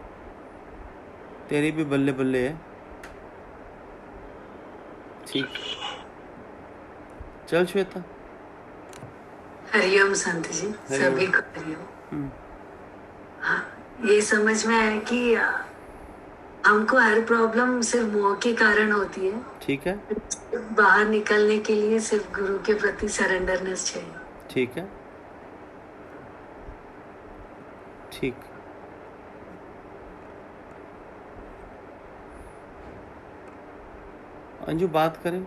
तेरी भी बल्ले बल्ले है। ठीक, चल श्वेता। हरिओम संत जी, सभी को हरिओम। हाँ, ये समझ में आया कि हमको हर प्रॉब्लम सिर्फ मोह के कारण होती है। ठीक है। बाहर निकलने के लिए सिर्फ गुरु के प्रति सरेंडरनेस चाहिए। ठीक है, ठीक। अंजू बात करें।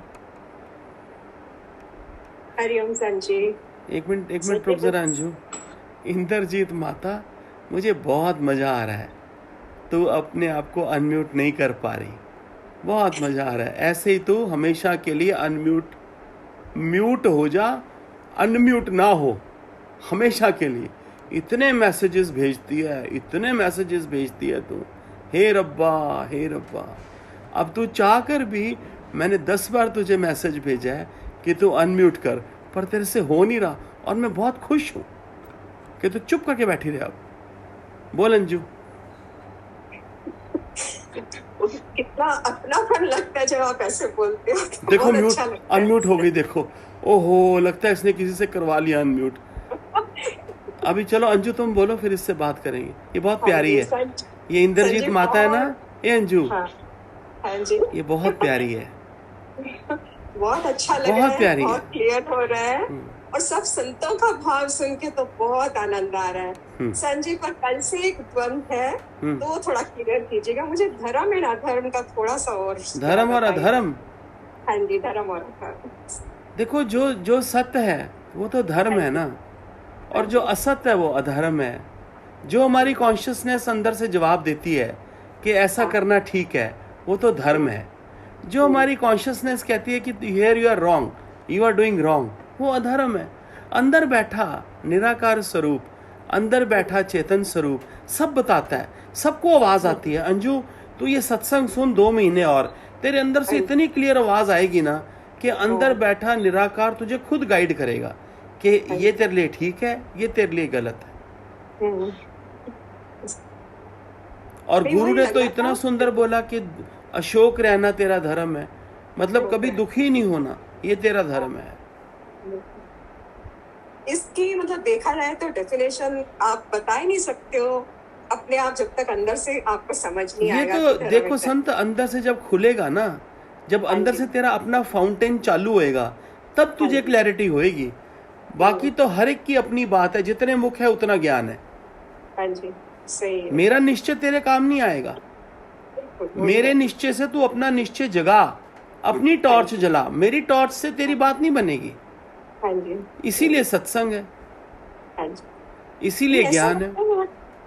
हरिओम संजी। एक मिनट रुक जरा अंजू। इंद्रजीत माता, मुझे बहुत मजा आ रहा है, तू अपने आप को अनम्यूट नहीं कर पा रही, बहुत मजा आ रहा है। ऐसे ही तू हमेशा के लिए म्यूट हो जा, अनम्यूट ना हो हमेशा के लिए। इतने मैसेजेस भेजती है तू, हे रब्बा हे रब्बा। अब तू चाह कर भी, मैंने 10 बार तुझे मैसेज भेजा है कि तू अनम्यूट कर, पर तेरे से हो नहीं रहा, और मैं बहुत खुश हूं कि तू चुप करके बैठी रहे। अब बोल अंजू। कितना अपनापन लगता है जब आप ऐसे बोलते हो। देखो म्यूट, अनम्यूट हो गई, देखो, ओहो, लगता है इसने किसी से करवा लिया अनम्यूट। अभी चलो अंजू तुम बोलो, फिर इससे बात करेंगे। ये बहुत प्यारी है, ये इंद्रजीत माता है ना, ये अंजू। हाँ जी, ये बहुत प्यारी है, बहुत अच्छा लग रहा है, बहुत क्लियर हो रहा है, और सब संतों का भाव सुन के तो बहुत आनंद आ रहा है। संजय, पर कल से एक द्वंद है, तो वो थोड़ा क्लियर कीजिएगा मुझे। धर्म एंड अधर्म का थोड़ा सा और। धर्म और अधर्म? हाँ जी, धर्म और अधर्म। देखो, जो सत्य है वो तो धर्म है ना, और जो असत्य है वो अधर्म है। जो हमारी कॉन्शियसनेस अंदर से जवाब देती है कि ऐसा करना ठीक है, वो तो धर्म है। जो हमारी कॉन्शियसनेस कहती है कि here you are wrong, you are doing wrong, वो अधर्म है। अंदर बैठा निराकार स्वरूप, अंदर बैठा चेतन स्वरूप सब बताता है, सबको आवाज आती है। अंजू, तू ये सत्संग सुन 2 महीने और, तेरे अंदर से इतनी क्लियर आवाज आएगी ना कि अंदर बैठा निराकार तुझे खुद गाइड करेगा कि ये तेरे लिए ठीक है, ये तेरे लिए गलत है। और गुरु ने तो इतना सुंदर बोला कि अशोक रहना तेरा धर्म है, मतलब कभी दुखी नहीं होना, ये तेरा धर्म है। इसकी मतलब देखा जाए तो डेफिनेशन आप बता ही नहीं सकते हो अपने आप, जब तक अंदर से आपको समझ नहीं आएगा। ये तो देखो संत, अंदर से जब खुलेगा ना, जब अंदर से तेरा अपना फाउंटेन चालू होएगा, तब तुझे क्लैरिटी होएगी। बाकी तो हर एक की अपनी बात है, जितने मुख है उतना ज्ञान है। हाँ जी, सही है। मेरा निश्चय तेरे काम नहीं आएगा, मेरे निश्चय से तू अपना निश्चय जगा, अपनी टॉर्च जला, मेरी टॉर्च से तेरी बात नहीं बनेगी। हाँ जी, इसीलिए सत्संग है। हाँ जी, इसीलिए ज्ञान है।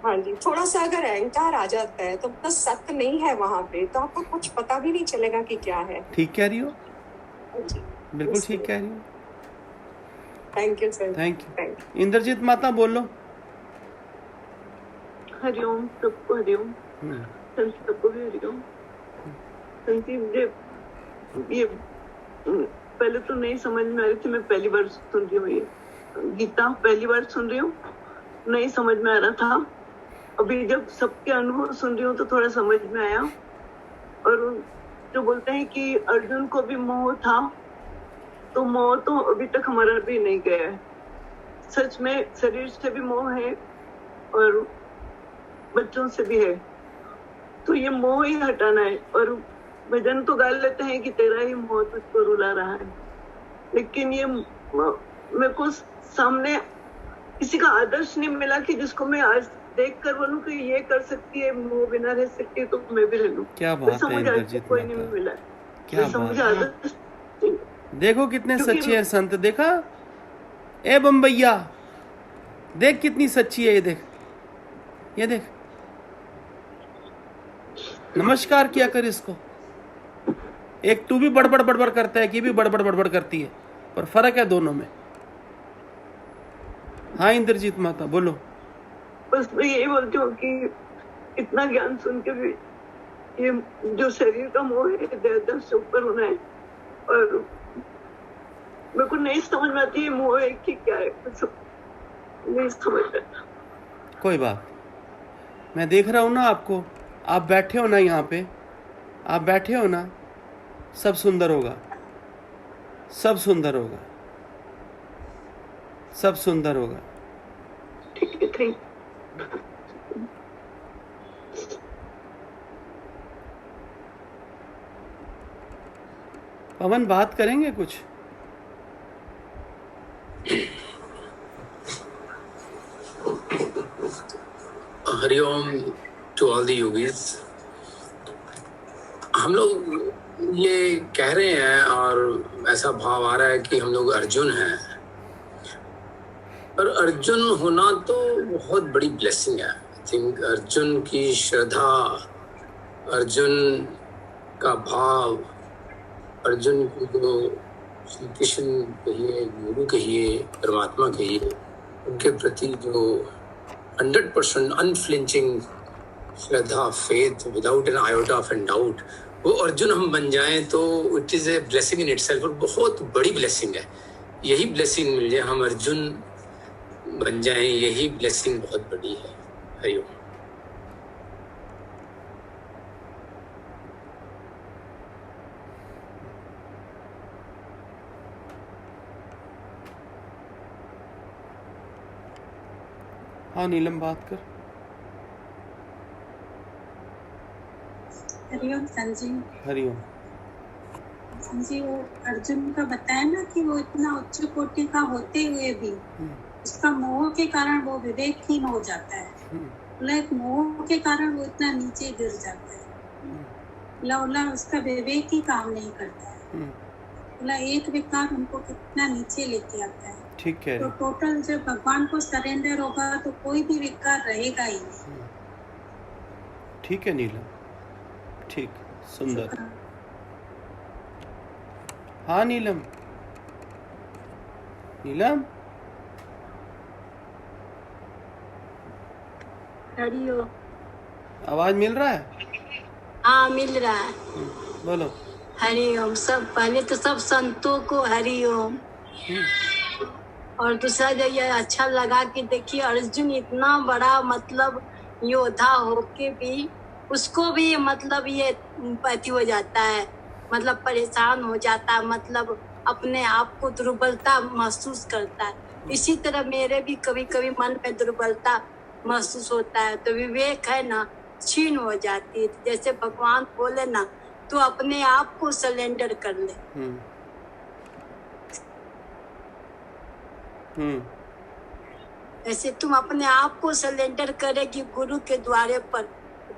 हाँ जी, थोड़ा सा अगर अहंकार आ जाता है तो मतलब सत्य नहीं है वहाँ पे, तो आपको कुछ पता भी नहीं चलेगा कि क्या है। ठीक कह रही हो, जी, बिल्कुल ठीक कह रही हो। Thank you sir. Thank you. Indrajit माता बोलो। हरिओम, सबको हरिओम, सबको भी हरिओम। ये पहले तो नहीं समझ में आ रही थी, मैं पहली बार सुन रही हूँ, ये गीता पहली बार सुन रही हूँ, नहीं समझ में आ रहा था। अभी जब सबके अनुभव सुन रही हूँ तो थोड़ा समझ में आया। और जो बोलते हैं कि अर्जुन को भी मोह था, तो मोह तो अभी तक हमारा भी नहीं गया है। सच में शरीर से भी मोह है और बच्चों से भी है, तो ये मोह ही हटाना है। और भजन तो गा लेते हैं कि तेरा ही मोह तुझको रुला रहा है, लेकिन ये मेरे को सामने किसी का आदर्श नहीं मिला कि जिसको मैं आज देख कर बोलूं कि ये कर सकती है, मोह बिना रह सकती है, तो मैं भी रह लूं। क्या बात है इंद्रजीत, कोई नहीं मिला, क्या बात है। देखो कितने सच्चे हैं संत, देखा ए बम्बैया, देख कितनी सच्ची है, ये देख, ये देख। नमस्कार किया कर इसको। एक तू भी बड़बड़ बड़बड़ करता है कि भी बड़बड़ बड़बड़ करती है, पर फर्क है दोनों में। हाँ इंद्रजीत माता बोलो। बस मैं यही बोलती हूँ कि इतना ज्ञान सुन के भी ये जो शरीर का मोह है, देह से ऊपर होना है, और मेरे को नहीं समझ में आती है मोह है कि क्या है, नहीं समझ में आता। कोई बात, मैं देख रहा हूँ ना आपको, आप बैठे हो ना यहाँ पे, आप बैठे हो ना, सब सुंदर होगा, सब सुंदर होगा, सब सुंदर होगा। ठीक है, थैंक। पवन बात करेंगे कुछ? हरिओम टू ऑल द योगीज। हम लोग ये कह रहे हैं और ऐसा भाव आ रहा है कि हम लोग अर्जुन हैं, पर अर्जुन होना तो बहुत बड़ी ब्लेसिंग है। आई थिंक अर्जुन की श्रद्धा, अर्जुन का भाव, अर्जुन की जो श्री कृष्ण कहिए, गुरु कहिए, परमात्मा कहिए, उनके प्रति जो 100% अनफ्लिंचिंग श्रद्धा, faith without an iota of an doubt, वो अर्जुन हम बन जाएं तो it is a blessing in itself, और बहुत बड़ी ब्लेसिंग है। यही ब्लेसिंग मिल जाए, हम अर्जुन बन जाएं, यही ब्लेसिंग बहुत बड़ी है। हरिओम। हाँ नीलम, बात कर। हरिओम संजीव। हरिओम। संजीव, वो अर्जुन का बताया ना कि वो इतना उच्च कोटि का होते हुए भी उसका मोह के कारण वो विवेकहीन हो जाता है। मतलब मोह के कारण वो इतना नीचे गिर जाता है। मतलब उसका विवेक ही काम नहीं करता है। मतलब एक विकार उनको कितना नीचे लेके आता है। ठीक है। तो टोटल जब भगवान को सरेंडर होगा तो कोई भी विकार रहेगा ही नहीं। ठीक है नीलम, ठीक, सुंदर। हाँ नीलम, नीलम। हरिओम। आवाज मिल रहा है? हाँ मिल रहा है। बोलो। हरिओम। सब पहले तो सब संतों को हरिओम। और दूसरा जो ये अच्छा लगा कि देखिए अर्जुन इतना बड़ा मतलब योद्धा होके भी उसको भी मतलब ये अति हो जाता है, मतलब परेशान हो जाता है, मतलब अपने आप को दुर्बलता महसूस करता है। इसी तरह मेरे भी कभी कभी मन में दुर्बलता महसूस होता है, तो विवेक है ना छीन हो जाती है। जैसे भगवान बोले ना, तू अपने आप को सरेंडर कर ले। ऐसे तुम अपने आप को सरेंडर करेगी गुरु के द्वारे पर,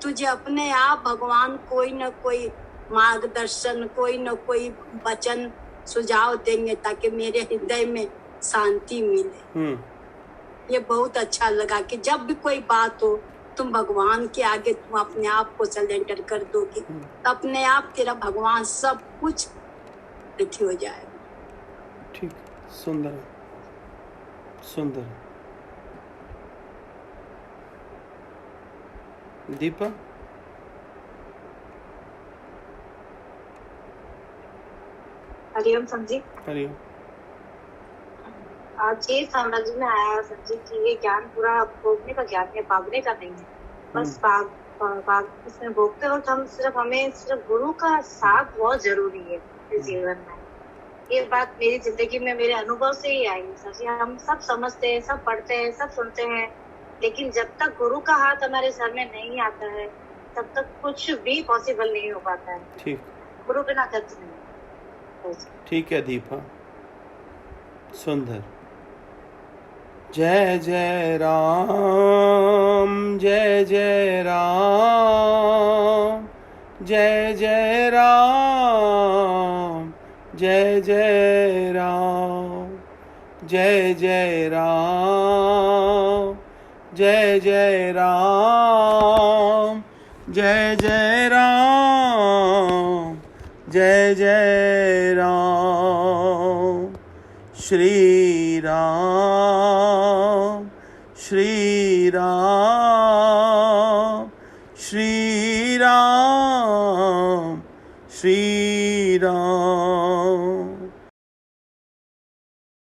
तुझे अपने आप भगवान कोई न कोई मार्गदर्शन, कोई न कोई वचन सुझाव देंगे ताकि मेरे हृदय में शांति मिले। ये बहुत अच्छा लगा कि जब भी कोई बात हो तुम भगवान के आगे तुम अपने आप को सरेंडर कर दोगे तो अपने आप तेरा भगवान सब कुछ रिथी हो जाएगा। ठीक, सुंदर सुंदर। दीपा। हरिओम संजी। हरिओम। आज ये समझ में आया संजी कि ये ज्ञान पूरा भोगने का ज्ञान है, भागने का नहीं है। बस इसमें भोगते वक्त हमें सिर्फ गुरु का साथ बहुत जरूरी है इस जीवन में। ये बात मेरी जिंदगी में मेरे अनुभव से ही आई है सर। हम सब समझते हैं, सब पढ़ते हैं, सब सुनते हैं, लेकिन जब तक गुरु का हाथ हमारे सर में नहीं आता है तब तक कुछ भी पॉसिबल नहीं हो पाता है। ठीक, गुरु बिना कुछ नहीं। ठीक है दीपा, सुंदर। जय जय राम, जय जय राम, जय जय राम, जय जय राम, जय जय राम, जय जय राम, जय जय राम, जय जय राम। श्री राम, श्री राम, श्री राम, श्री राम।